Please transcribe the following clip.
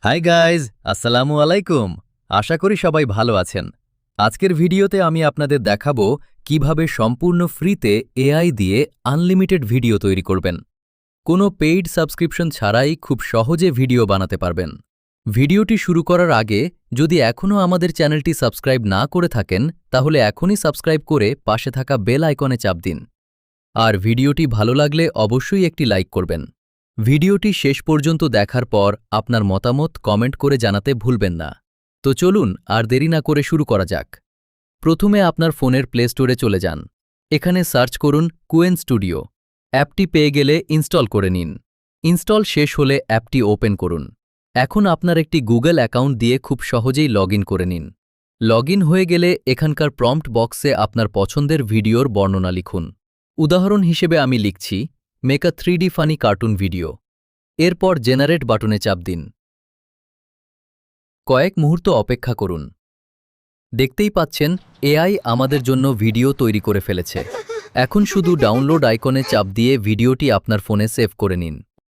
Hi guys, আসসালামু আলাইকুম। আশা করি সবাই ভালো আছেন। আজকের ভিডিওতে আমি আপনাদের দেখাবো কিভাবে সম্পূর্ণ ফ্রিতে এআই দিয়ে আনলিমিটেড ভিডিও তৈরি করবেন। কোনো পেইড সাবস্ক্রিপশন ছাড়াই খুব সহজে ভিডিও বানাতে পারবেন। ভিডিওটি শুরু করার আগে যদি এখনও আমাদের চ্যানেলটি সাবস্ক্রাইব না করে থাকেন তাহলে এখনই সাবস্ক্রাইব করে পাশে থাকা বেল আইকনে চাপ দিন। আর ভিডিওটি ভালো লাগলে অবশ্যই একটি লাইক করবেন। ভিডিওটি শেষ পর্যন্ত দেখার পর আপনার মতামত কমেন্ট করে জানাতে ভুলবেন না। তো চলুন আর দেরি না করে শুরু করা যাক। প্রথমে আপনার ফোনের প্লে স্টোরে চলে যান। এখানে সার্চ করুন কুয়েন স্টুডিও। অ্যাপটি পেয়ে গেলে ইনস্টল করে নিন। ইনস্টল শেষ হলে অ্যাপটি ওপেন করুন। এখন আপনার একটি গুগল অ্যাকাউন্ট দিয়ে খুব সহজেই লগ ইন করে নিন। লগ ইন হয়ে গেলে এখানকার প্রম্পট বক্সে আপনার পছন্দের ভিডিওর বর্ণনা লিখুন। উদাহরণ হিসেবে আমি লিখছি make a 3D funny cartoon video. এরপর জেনারেট বাটনে চাপ দিন। কয়েক মুহূর্ত অপেক্ষা করুন। দেখতেই পাচ্ছেন এআই আমাদের জন্য ভিডিও তৈরি করে ফেলেছে। এখন শুধু ডাউনলোড আইকনে চাপ দিয়ে ভিডিওটি আপনার ফোনে সেভ করে নিন।